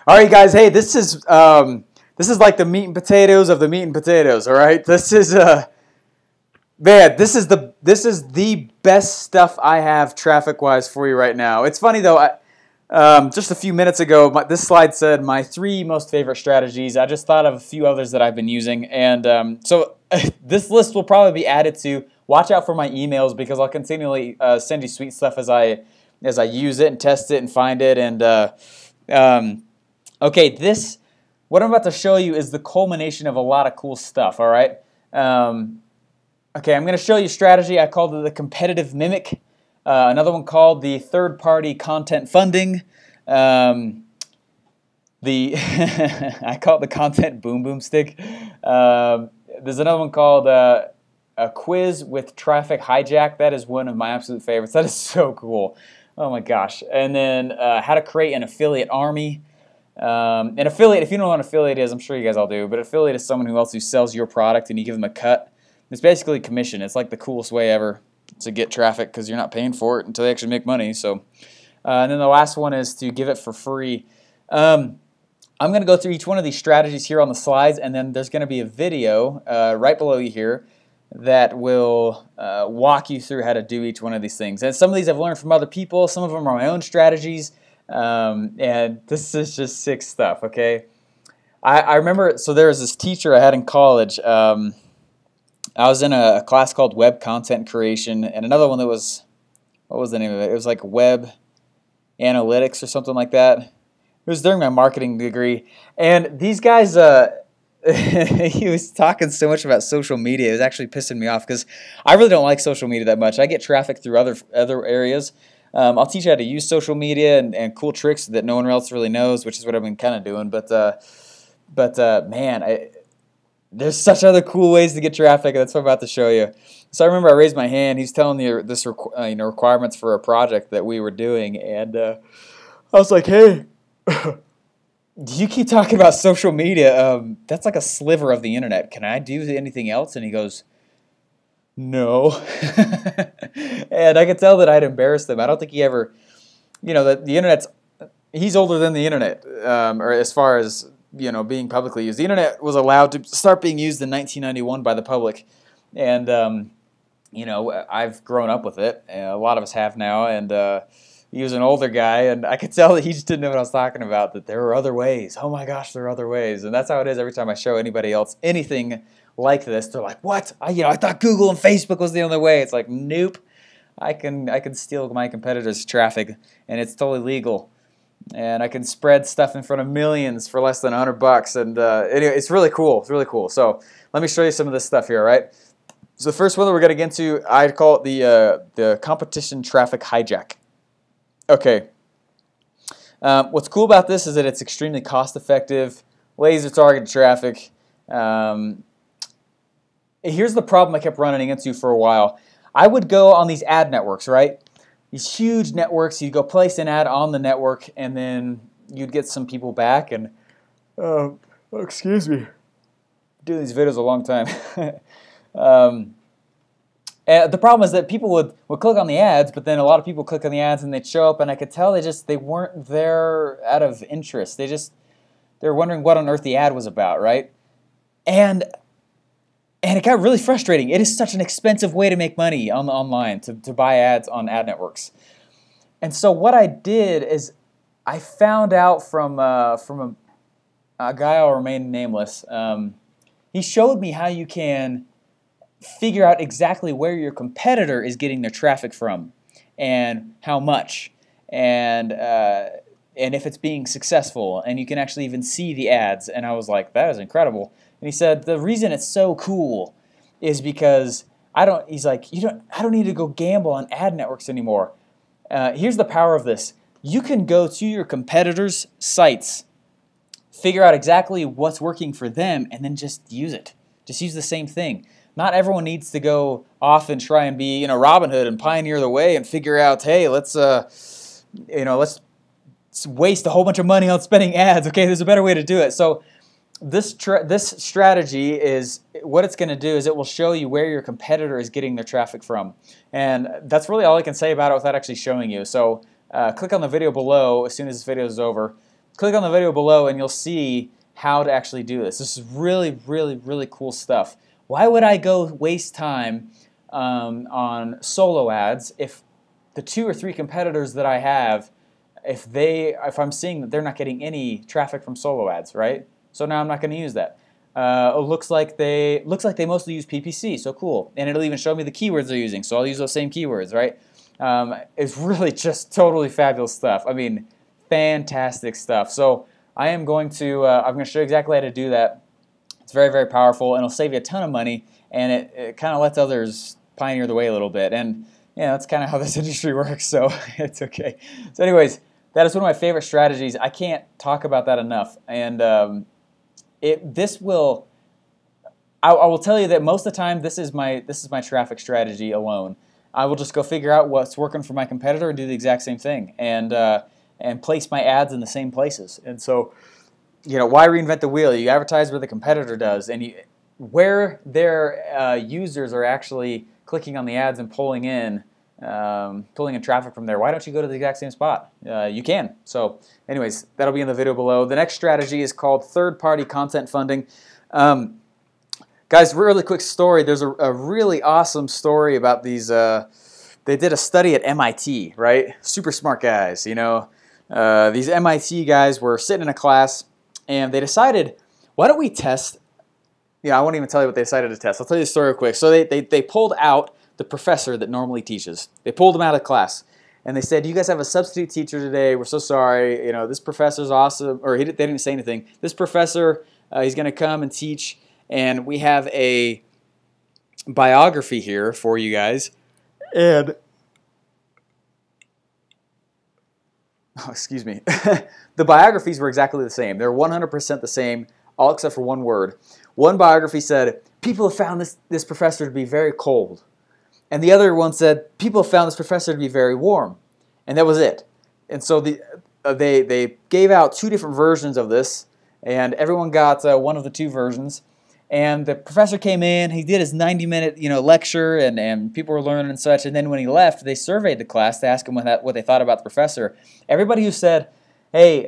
All right, guys. Hey, this is like the meat and potatoes of the meat and potatoes. All right, this is man, this is the best stuff I have traffic wise for you right now. It's funny though. Just a few minutes ago, this slide said my three most favorite strategies. I just thought of a few others that I've been using, and so this list will probably be added to. Watch out for my emails because I'll continually send you sweet stuff as I use it and test it and find it. And okay, what I'm about to show you is the culmination of a lot of cool stuff. All right. Okay, I'm going to show you a strategy. I called it the competitive mimic. Another one called the third-party content funding. I call it the content boom boom stick. There's another one called a quiz with traffic hijack. That is one of my absolute favorites. That is so cool. Oh my gosh. And then how to create an affiliate army. An affiliate, if you don't know what an affiliate is, I'm sure you guys all do, but an affiliate is someone who sells your product and you give them a cut. It's basically commission. It's like the coolest way ever to get traffic because you're not paying for it until they actually make money. So, and then the last one is to give it for free. I'm going to go through each one of these strategies here on the slides, and then there's going to be a video right below you here that will walk you through how to do each one of these things. And some of these I've learned from other people. Some of them are my own strategies, and this is just sick stuff. Okay, I remember. So there was this teacher I had in college. I was in a class called Web Content Creation, and another one that was, what was the name of it? It was like Web Analytics or something like that. It was during my marketing degree, and these guys, he was talking so much about social media. It was actually pissing me off because I really don't like social media that much. I get traffic through other areas. I'll teach you how to use social media and cool tricks that no one else really knows, which is what I've been kind of doing. But man, there's such other cool ways to get traffic, and that's what I'm about to show you. So I remember I raised my hand. He's telling me this requirements for a project that we were doing, and I was like, "Hey, you keep talking about social media. That's like a sliver of the internet. Can I do anything else?" And he goes, "No." And I could tell that I'd embarrassed him. I don't think he ever, that the internet's. He's older than the internet, or as far as being publicly used. The internet was allowed to start being used in 1991 by the public, and I've grown up with it. A lot of us have now, and he was an older guy, and I could tell that he just didn't know what I was talking about. That there are other ways. Oh my gosh, there are other ways, and that's how it is every time I show anybody else anything like this. They're like, "What? I thought Google and Facebook was the only way." It's like, nope. I can steal my competitors' traffic, and it's totally legal. And I can spread stuff in front of millions for less than $100. And anyway, it's really cool. It's really cool. So let me show you some of this stuff here, all right? So the first one that we're going to get into, I'd call it the competition traffic hijack. Okay. What's cool about this is that it's extremely cost-effective, laser targeted traffic. Here's the problem I kept running into for a while. I would go on these ad networks, right? These huge networks, you'd go place an ad on the network, and then you'd get some people back, and, excuse me, doing these videos a long time. And the problem is that people would click on the ads, but then a lot of people click on the ads, and they'd show up, and I could tell they weren't there out of interest. They're wondering what on earth the ad was about, right? And it got really frustrating. It is such an expensive way to make money online, to buy ads on ad networks. And so what I did is I found out from a guy, I'll remain nameless. He showed me how you can figure out exactly where your competitor is getting their traffic from and how much and if it's being successful. And you can actually even see the ads. And I was like, that is incredible. And he said, the reason it's so cool is because I don't need to go gamble on ad networks anymore. Here's the power of this. You can go to your competitors' sites, figure out exactly what's working for them, and then just use it. Just use the same thing. Not everyone needs to go off and try and be, Robin Hood and pioneer the way and figure out, hey, let's waste a whole bunch of money on spending ads. Okay, there's a better way to do it. So this strategy is, what it's going to do is it will show you where your competitor is getting their traffic from. And that's really all I can say about it without actually showing you. So click on the video below as soon as this video is over. click on the video below and you'll see how to actually do this. This is really, really, really cool stuff. Why would I go waste time on solo ads if the 2 or 3 competitors that I have, if I'm seeing that they're not getting any traffic from solo ads, right? So now I'm not going to use that. It looks like they mostly use PPC, so cool. And it'll even show me the keywords they're using, so I'll use those same keywords, right? It's really just totally fabulous stuff. I mean, fantastic stuff. So I'm going to show you exactly how to do that. It's very, very powerful, and it'll save you a ton of money, and it kind of lets others pioneer the way a little bit. And that's kind of how this industry works, so it's okay. So anyways, that is one of my favorite strategies. I can't talk about that enough. And I will tell you that most of the time this is my traffic strategy alone. I will just go figure out what's working for my competitor and do the exact same thing, and place my ads in the same places. And so, why reinvent the wheel? You advertise where the competitor does, and where their users are actually clicking on the ads and pulling in traffic from there. Why don't you go to the exact same spot? You can. So anyways, that'll be in the video below. The next strategy is called third-party content funding. Guys, really quick story. There's a really awesome story about these. They did a study at MIT, right? Super smart guys, These MIT guys were sitting in a class, and they decided, why don't we test? I won't even tell you what they decided to test. I'll tell you the story real quick. So they pulled out the professor that normally teaches. They pulled him out of class, and they said, "You guys have a substitute teacher today. We're so sorry. This professor's awesome." Or they didn't say anything. This professor, he's going to come and teach, and we have a biography here for you guys. And excuse me. The biographies were exactly the same. They're 100% the same, all except for one word. One biography said, "People have found this professor to be very cold." And the other one said, "People have found this professor to be very warm." And that was it. And so they gave out 2 different versions of this, and everyone got one of the 2 versions. And the professor came in, he did his 90-minute lecture, and people were learning and such. And then when he left, they surveyed the class to ask him what they thought about the professor. Everybody who said, hey,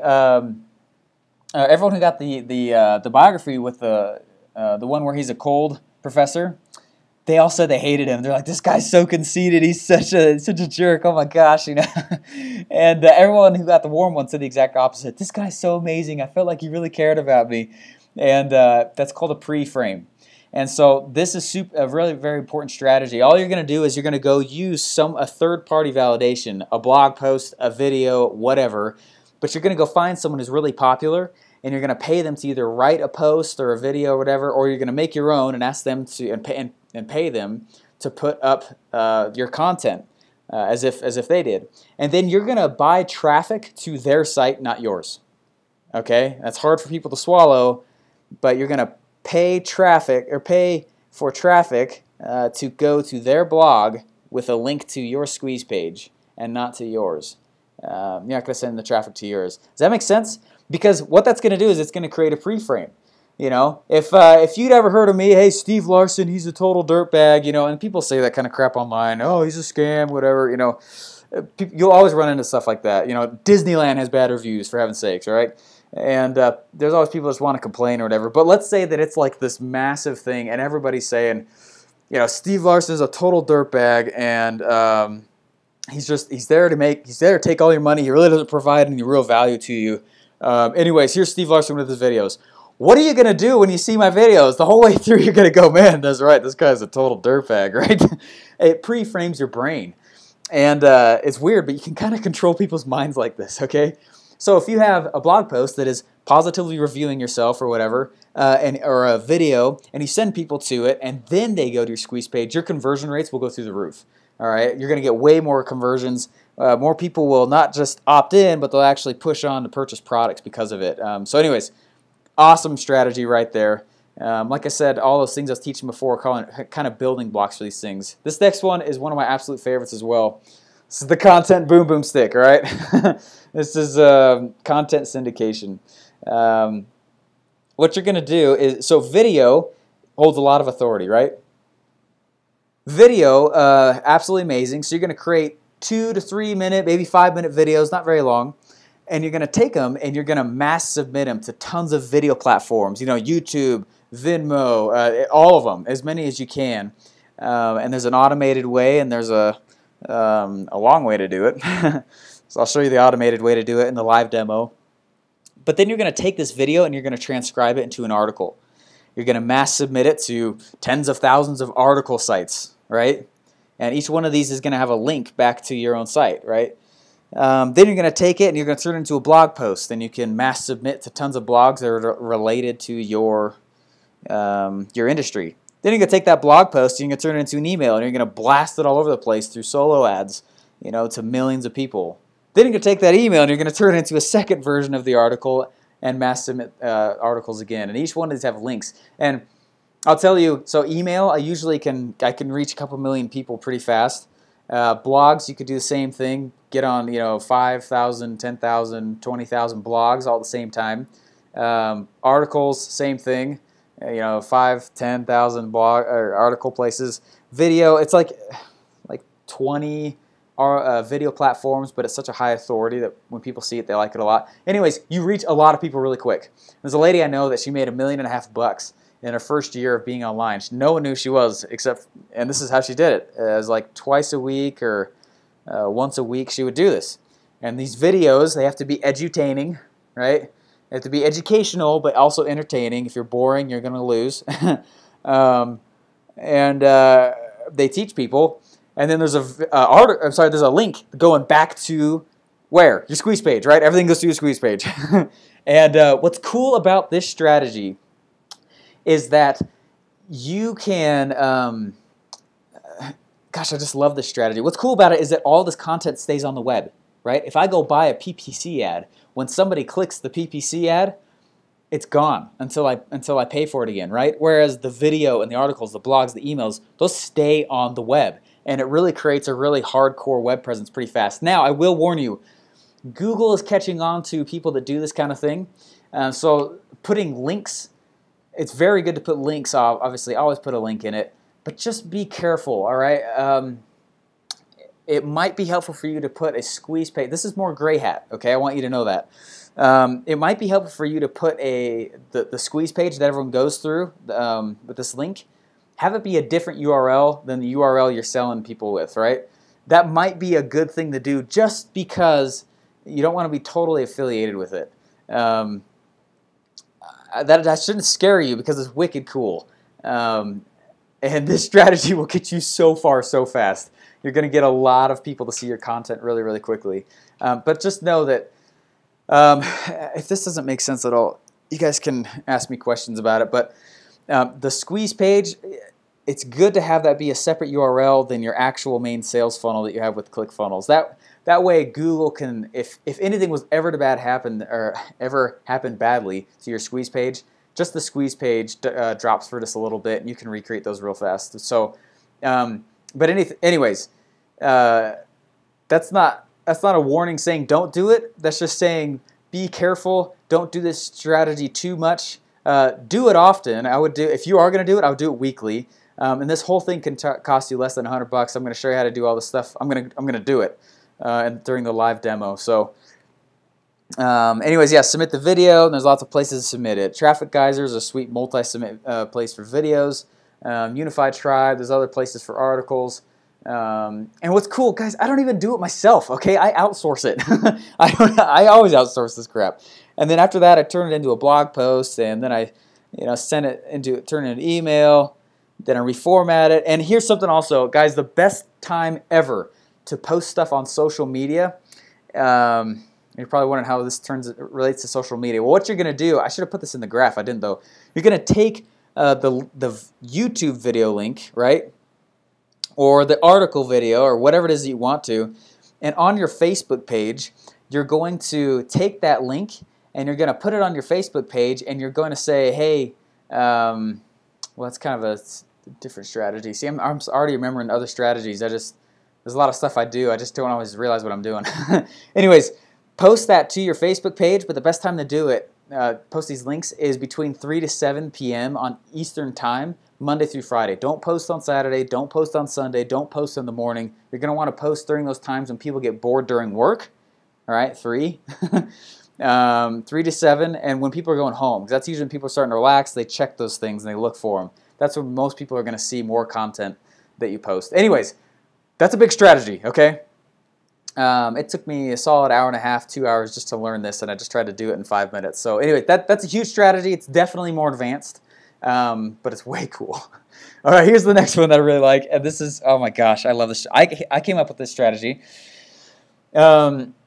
everyone who got the biography with the one where he's a cold professor, they all said they hated him. They're like, "This guy's so conceited. He's such a jerk. Oh my gosh, And everyone who got the warm one said the exact opposite. "This guy's so amazing. I felt like he really cared about me." And that's called a pre-frame. And so this is a really very important strategy. All you're going to do is you're going to go use a third-party validation, a blog post, a video, whatever. But you're going to go find someone who's really popular, and you're going to pay them to either write a post or a video or whatever, or you're going to make your own and ask them to and pay them to put up your content as if they did. And then you're going to buy traffic to their site, not yours. Okay? That's hard for people to swallow, but you're going to pay for traffic to go to their blog with a link to your squeeze page and not to yours. You're not going to send the traffic to yours. Does that make sense? Because what that's going to do is it's going to create a pre-frame. If you'd ever heard of me, hey, Steve Larson, he's a total dirtbag, and people say that kind of crap online. Oh, he's a scam, whatever, you'll always run into stuff like that. Disneyland has bad reviews, for heaven's sakes, all right? And there's always people that just want to complain or whatever. But let's say that it's like this massive thing, and everybody's saying, Steve Larson is a total dirtbag, and he's there to take all your money. He really doesn't provide any real value to you. Anyways, here's Steve Larson with his videos. What are you going to do when you see my videos? The whole way through, you're going to go, "Man, that's right, this guy's a total dirtbag," right? It pre-frames your brain. And it's weird, but you can kind of control people's minds like this, okay? So if you have a blog post that is positively reviewing yourself or whatever, or a video, and you send people to it, and then they go to your squeeze page, your conversion rates will go through the roof. All right, you're going to get way more conversions. More people will not just opt in, but they'll actually push on to purchase products because of it. So anyways, awesome strategy right there. Like I said, all those things I was teaching before are kind of building blocks for these things. This next one is one of my absolute favorites as well. This is the content boom boom stick, all right? This is content syndication. What you're going to do is, so video holds a lot of authority, right? Video, absolutely amazing. So you're going to create 2 to 3 minute, maybe 5 minute videos, not very long. And you're going to take them and you're going to mass submit them to tons of video platforms, YouTube, Venmo, all of them, as many as you can. And there's an automated way, and there's a long way to do it. So I'll show you the automated way to do it in the live demo. But then you're going to take this video and you're going to transcribe it into an article. You're going to mass submit it to tens of thousands of article sites, right? And each one of these is going to have a link back to your own site, right? Then you're going to take it and you're going to turn it into a blog post, and you can mass submit to tons of blogs that are related to your industry. Then you're going to take that blog post and you're going to turn it into an email, and you're going to blast it all over the place through solo ads, to millions of people. Then you're going to take that email and you're going to turn it into a second version of the article and mass submit articles again. And each one of these have links. And I'll tell you, so email, I can reach a couple million people pretty fast. Blogs, you could do the same thing. Get on, 5,000, 10,000, 20,000 blogs all at the same time. Articles, same thing. 5, 10,000 blog or article places. Video, it's like 20 video platforms, but it's such a high authority that when people see it, they like it a lot. Anyways, you reach a lot of people really quick. There's a lady I know that she made $1.5 million in her first year of being online. No one knew she was, and this is how she did it. It was like twice a week or once a week she would do this. And these videos, they have to be edutaining, right? They have to be educational, but also entertaining. If you're boring, you're going to lose. They teach people. And then there's there's a link going back to where? Your squeeze page, right? Everything goes to your squeeze page. And what's cool about this strategy is that you can, gosh, I just love this strategy. What's cool about it is that all this content stays on the web, right? If I go buy a PPC ad, when somebody clicks the PPC ad, it's gone until I pay for it again, right? Whereas the video and the articles, the blogs, the emails, those stay on the web. And it really creates a really hardcore web presence pretty fast. Now, I will warn you, Google is catching on to people that do this kind of thing. So putting links, it's very good to put links. Obviously, always put a link in it. But just be careful, all right? It might be helpful for you to put a squeeze page. This is more gray hat, okay? I want you to know that. It might be helpful for you to put the squeeze page that everyone goes through with this link. Have it be a different URL than the URL you're selling people with, right? That might be a good thing to do just because you don't want to be totally affiliated with it. That shouldn't scare you because it's wicked cool. And this strategy will get you so far so fast. You're going to get a lot of people to see your content really, really quickly. But just know that if this doesn't make sense at all, you guys can ask me questions about it. But the squeeze page, it's good to have that be a separate URL than your actual main sales funnel that you have with ClickFunnels. That way Google can, if anything was ever to ever happen badly to your squeeze page, just the squeeze page drops for just a little bit, and you can recreate those real fast. So, anyways, that's not a warning saying don't do it. That's just saying be careful. Don't do this strategy too much. Do it often. If you are going to do it, I would do it weekly. And this whole thing can cost you less than $100. I'm going to show you how to do all this stuff. I'm going to do it during the live demo. So, anyways, yeah, submit the video. And there's lots of places to submit it. Traffic Geyser is a sweet multi-submit place for videos. Unified Tribe. There's other places for articles. And what's cool, guys, I don't even do it myself. Okay, I outsource it. I always outsource this crap. And then after that, I turn it into a blog post, and then I, turn it into an email. Then I reformat it. And here's something also, guys, the best time ever to post stuff on social media. You're probably wondering how this relates to social media. Well, what you're going to do, I should have put this in the graph. I didn't, though. You're going to take the YouTube video link, right, or the article video, or whatever it is that you want to, and on your Facebook page, you're going to take that link, and you're going to put it on your Facebook page, and you're going to say, hey, well, it's kind of a different strategy. See, I'm already remembering other strategies. There's a lot of stuff I do. I just don't always realize what I'm doing. Anyways, post that to your Facebook page, but the best time to do it, post these links, is between 3 to 7 p.m. on Eastern Time, Monday through Friday. Don't post on Saturday. Don't post on Sunday. Don't post in the morning. You're going to want to post during those times when people get bored during work, All right, 3. 3 to 7, and when people are going home, because that's usually when people are starting to relax, they check those things and they look for them. That's when most people are going to see more content that you post. Anyways, that's a big strategy, okay? It took me a solid hour and a half, 2 hours just to learn this, and I just tried to do it in 5 minutes. So anyway, that's a huge strategy. It's definitely more advanced, but it's way cool. All right, here's the next one that I really like, and this is, oh my gosh, I love this. I came up with this strategy.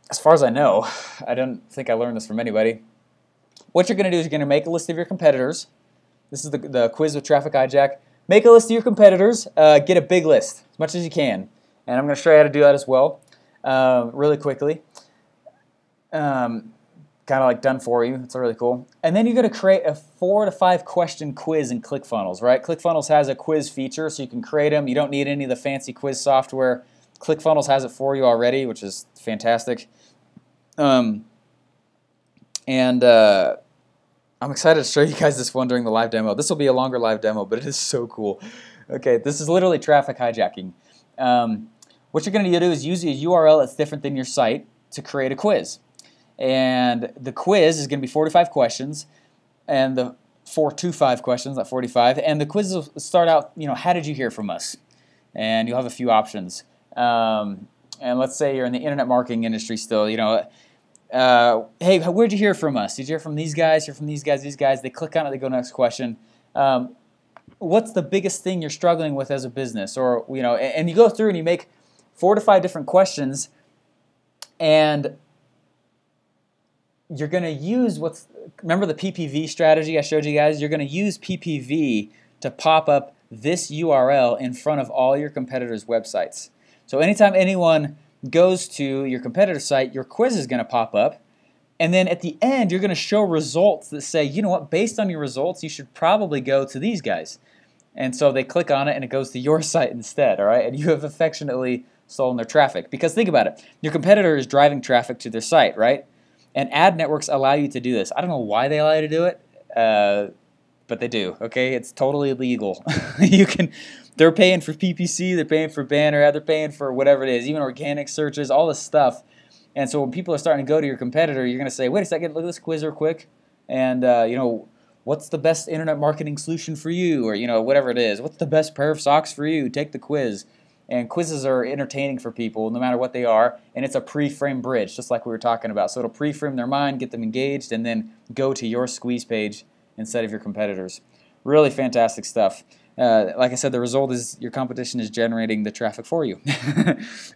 As far as I know, I don't think I learned this from anybody. What you're going to do is you're going to make a list of your competitors. This is the quiz with Traffic Hijack. Make a list of your competitors. Get a big list, as much as you can. And I'm going to show you how to do that as well, really quickly. Kind of like done for you. It's really cool. And then you're going to create a 4 to 5 question quiz in ClickFunnels, right? ClickFunnels has a quiz feature, so you can create them. You don't need any of the fancy quiz software. ClickFunnels has it for you already, which is fantastic. I'm excited to show you guys this one during the live demo. This will be a longer live demo, but it is so cool. Okay, this is literally traffic hijacking. What you're going to do is use a URL that's different than your site to create a quiz. And the quiz is going to be 45 questions, and the 4 to 5 questions, not 45. And the quiz will start out, how did you hear from us? And you'll have a few options. And let's say you're in the internet marketing industry still, hey, where'd you hear from us? Did you hear from these guys? Hear from these guys? These guys? They click on it. They go next question. What's the biggest thing you're struggling with as a business? Or and you go through and you make 4 to 5 different questions, and you're going to use remember the PPV strategy I showed you guys? You're going to use PPV to pop up this URL in front of all your competitors' websites. So anytime anyone goes to your competitor site, your quiz is going to pop up, and then at the end you're going to show results that say, you know what, based on your results you should probably go to these guys. And so they click on it and it goes to your site instead, all right? And you have affectionately stolen their traffic. Because think about it, your competitor is driving traffic to their site, right? And ad networks allow you to do this. I don't know why they allow you to do it, but they do, okay? It's totally legal. They're paying for PPC, they're paying for banner ad, they're paying for whatever it is, even organic searches, all this stuff. And so when people are starting to go to your competitor, you're going to say, wait a second, look at this quiz real quick. And, what's the best internet marketing solution for you? Or, whatever it is. What's the best pair of socks for you? Take the quiz. And quizzes are entertaining for people, no matter what they are. And it's a pre-framed bridge, just like we were talking about. So it'll pre-frame their mind, get them engaged, and then go to your squeeze page instead of your competitors. Really fantastic stuff. Like I said, the result is your competition is generating the traffic for you.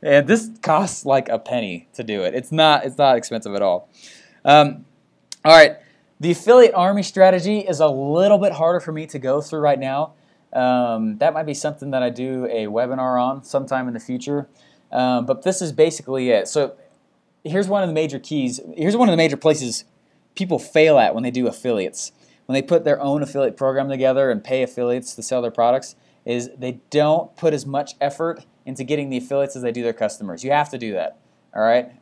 And this costs like a penny to do it. It's not expensive at all. All right, the affiliate army strategy is a little bit harder for me to go through right now. That might be something that I do a webinar on sometime in the future. But this is basically it. So here's one of the major keys. Here's one of the major places people fail at when they do affiliates. When they put their own affiliate program together and pay affiliates to sell their products, is they don't put as much effort into getting the affiliates as they do their customers. You have to do that. All right?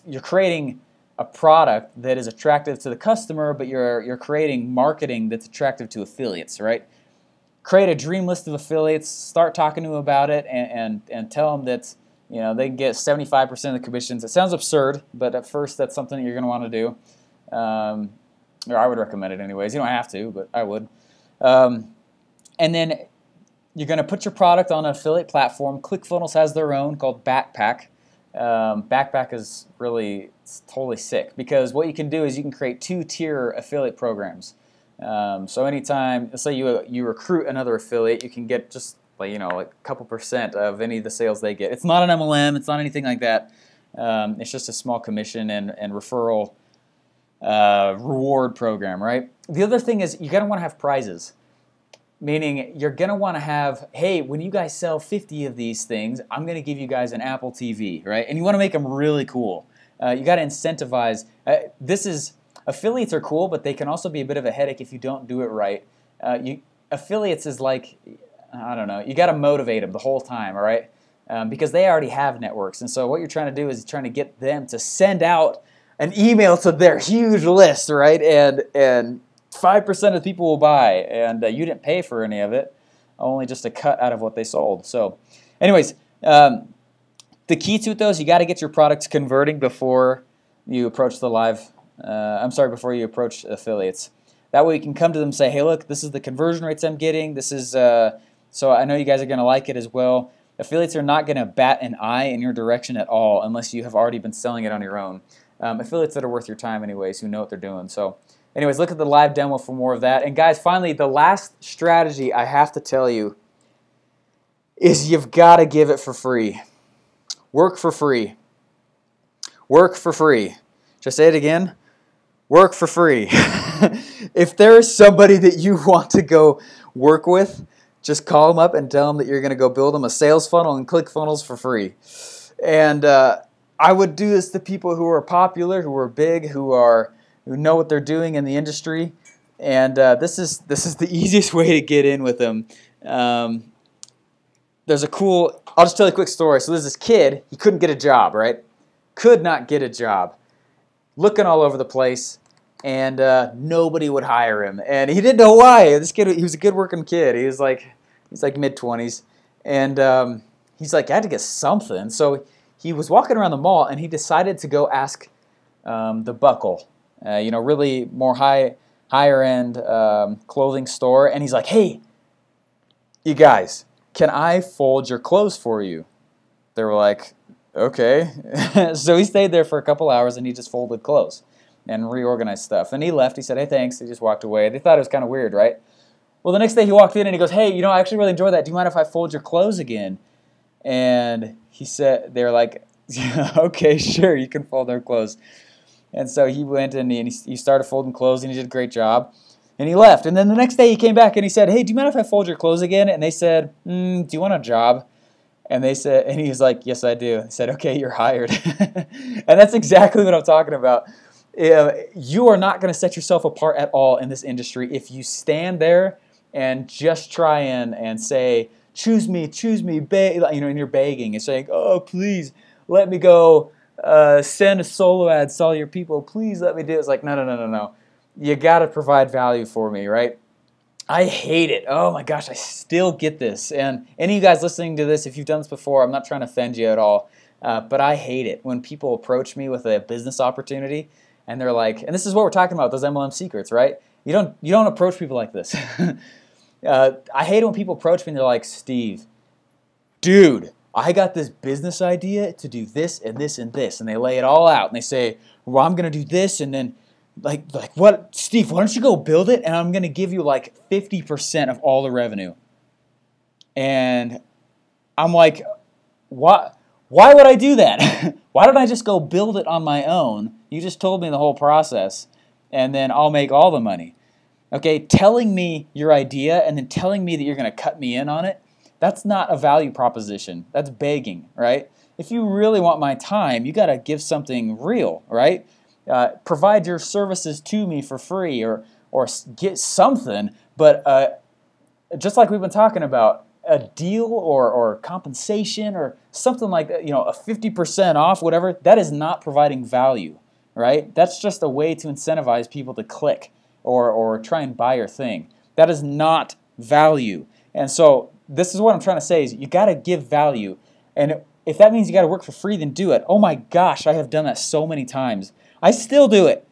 You're creating a product that is attractive to the customer, but you're creating marketing that's attractive to affiliates, right? Create a dream list of affiliates, start talking to them about it, and tell them that they can get 75% of the commissions. It sounds absurd, but at first that's something that you're going to want to do. Or I would recommend it anyways. You don't have to, but I would. And then you're going to put your product on an affiliate platform. ClickFunnels has their own called Backpack. Backpack is totally sick, because what you can do is you can create 2-tier affiliate programs. So anytime, let's say you recruit another affiliate, you can get just like a couple % of any of the sales they get. It's not an MLM. It's not anything like that. It's just a small commission and referral reward program, right? The other thing is you're going to want to have prizes, meaning you're going to want to have, hey, when you guys sell 50 of these things, I'm going to give you guys an Apple TV, right? And you want to make them really cool. You got to incentivize. Affiliates are cool, but they can also be a bit of a headache if you don't do it right. Affiliates is like, I don't know, you got to motivate them the whole time, all right? Because they already have networks. And so what you're trying to do is trying to get them to send out an email to their huge list, right? And 5% of the people will buy, and you didn't pay for any of it, only just a cut out of what they sold. So anyways, The key to it, though, is you got to get your products converting before you approach the live. Before you approach affiliates. That way you can come to them and say, hey, look, this is the conversion rates I'm getting. This is so I know you guys are going to like it as well. Affiliates are not going to bat an eye in your direction at all unless you have already been selling it on your own. Affiliates that are worth your time anyways, who know what they're doing. So anyways, look at the live demo for more of that. And guys, finally, the last strategy I have to tell you is you've got to give it for free. Work for free. Work for free. Should I say it again? Work for free. If there is somebody that you want to go work with, just call them up and tell them that you're going to go build them a sales funnel and ClickFunnels for free. And I would do this to people who are popular, who are big, who know what they're doing in the industry. And this is the easiest way to get in with them. There's a cool. I'll just tell you a quick story. So there's this kid. He couldn't get a job, right? Could not get a job. Looking all over the place, and nobody would hire him, and he didn't know why. This kid, he was a good-working kid. He's like mid-20s, and he's like, I had to get something. So he was walking around the mall, and he decided to go ask the Buckle, really more higher-end clothing store, and he's like, hey, you guys, can I fold your clothes for you? They were like, okay. So he stayed there for a couple hours and he just folded clothes and reorganized stuff. And he left. He said, hey, thanks. He just walked away. They thought it was kind of weird, right? Well, the next day he walked in and he goes, hey, I actually really enjoyed that. Do you mind if I fold your clothes again? And he said, they're like, okay, sure, you can fold their clothes. And so he went and he started folding clothes and he did a great job. And he left. And then the next day he came back and he said, hey, do you mind if I fold your clothes again? And they said, do you want a job? And they said, and he was like, yes, I do. He said, okay, you're hired. And that's exactly what I'm talking about. You are not going to set yourself apart at all in this industry if you stand there and just try and say, choose me, and you're begging and saying, oh, please let me go send a solo ad to all your people. Please let me do it. It's like, no. You got to provide value for me, right? I hate it. Oh my gosh, I still get this. And any of you guys listening to this, if you've done this before, I'm not trying to offend you at all, but I hate it when people approach me with a business opportunity and they're like, and this is what we're talking about, those MLM secrets, right? You don't approach people like this. I hate it when people approach me and they're like, Steve, dude, I got this business idea to do this and this and this, and they lay it all out and they say, well, I'm going to do this, and then like what, Steve, why don't you go build it and I'm going to give you like 50% of all the revenue. And I'm like, why would I do that? Why don't I just go build it on my own? You just told me the whole process and then I'll make all the money. Okay, telling me your idea and then telling me that you're going to cut me in on it, that's not a value proposition. That's begging, right? If you really want my time, you got to give something real, right? Provide your services to me for free or get something, but just like we've been talking about, a deal or compensation or something like that, a 50% off, whatever, that is not providing value, right? That's just a way to incentivize people to click or try and buy your thing. That is not value. And so this is what I'm trying to say is you got to give value. And if that means you got to work for free, then do it. Oh my gosh, I have done that so many times. I still do it.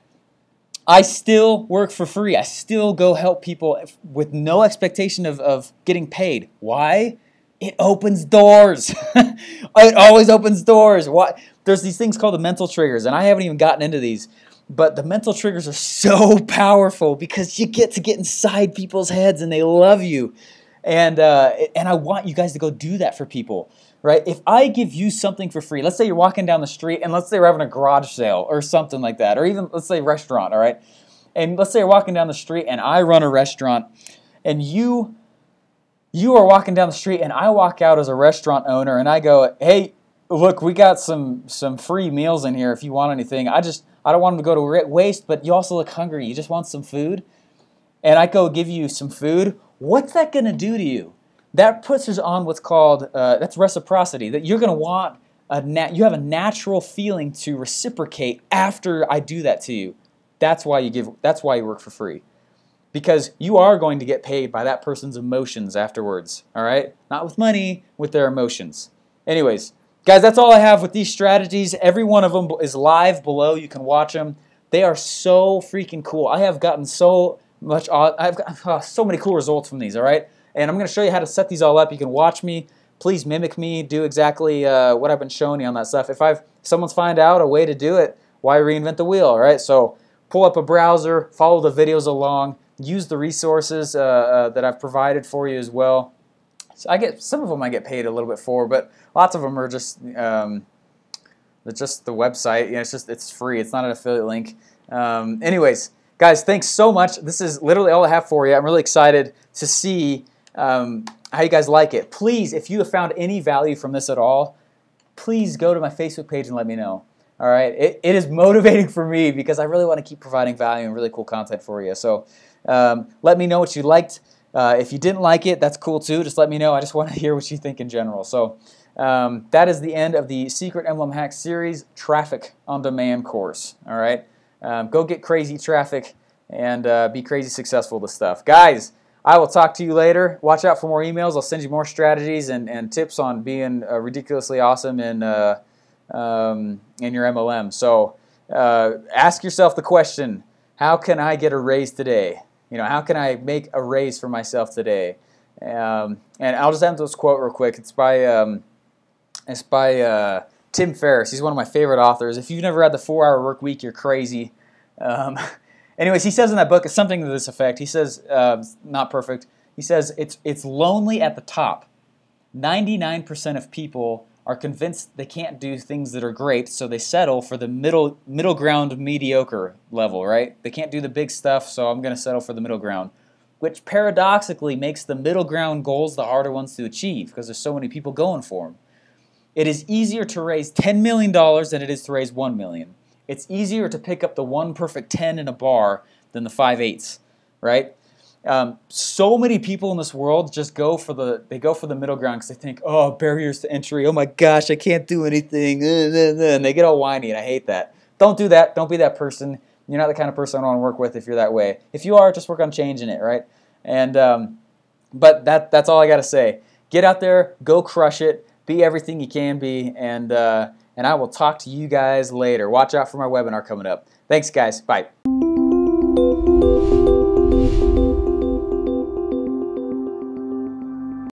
I still work for free. I still go help people with no expectation of getting paid. Why? It opens doors. It always opens doors. Why? There's these things called the mental triggers, and I haven't even gotten into these, but the mental triggers are so powerful because you get to get inside people's heads and they love you. And I want you guys to go do that for people. Right? If I give you something for free, let's say you're walking down the street and let's say we're having a garage sale or something like that, or even let's say restaurant, all right? And let's say you're walking down the street and I run a restaurant and you are walking down the street and I walk out as a restaurant owner and I go, hey, look, we got some free meals in here if you want anything. I don't want them to go to waste, but you also look hungry. You just want some food? And I go give you some food. What's that going to do to you? That puts us on what's called, that's reciprocity, that you're going to want, you have a natural feeling to reciprocate after I do that to you. That's why you work for free. Because you are going to get paid by that person's emotions afterwards, all right? Not with money, with their emotions. Anyways, Guys, that's all I have with these strategies. Every one of them is live below. You can watch them. They are so freaking cool. I have gotten so much, I've got so many cool results from these, all right? And I'm going to show you how to set these all up. You can watch me. Please mimic me. Do exactly what I've been showing you on that stuff. If someone's find out a way to do it, why reinvent the wheel, all right? So pull up a browser, follow the videos along, use the resources that I've provided for you as well. So some of them I get paid a little bit for, but lots of them are just the website. You know, it's free. It's not an affiliate link. Anyways, guys, thanks so much. This is literally all I have for you. I'm really excited to see how you guys like it. Please, if you have found any value from this at all, please go to my Facebook page and let me know. All right, it is motivating for me because I really want to keep providing value and really cool content for you. So let me know what you liked. If you didn't like it, that's cool too. Just let me know. I just want to hear what you think in general. So that is the end of the Secret Emblem Hack Series Traffic on Demand course. All right, go get crazy traffic and be crazy successful with this stuff. Guys, I will talk to you later. Watch out for more emails. I'll send you more strategies and tips on being ridiculously awesome in your MLM. So ask yourself the question, how can I get a raise today? You know, how can I make a raise for myself today? And I'll just end this quote real quick. It's by Tim Ferriss. He's one of my favorite authors. If you've never read The 4-Hour Workweek, you're crazy. Anyways, he says in that book, it's something to this effect. He says, not perfect. He says, it's lonely at the top. 99% of people are convinced they can't do things that are great, so they settle for the middle ground mediocre level, right? They can't do the big stuff, so I'm going to settle for the middle ground, which paradoxically makes the middle ground goals the harder ones to achieve because there's so many people going for them. It is easier to raise $10 million than it is to raise $1 million. It's easier to pick up the one perfect 10 in a bar than the 5/8, right? So many people in this world just go for the middle ground because they think, oh, barriers to entry, oh my gosh, I can't do anything, and they get all whiny, and I hate that. Don't do that. Don't be that person. You're not the kind of person I want to work with if you're that way. If you are, just work on changing it, right? And but that's all I got to say. Get out there, go crush it, be everything you can be, and I will talk to you guys later. Watch out for my webinar coming up. Thanks, guys. Bye.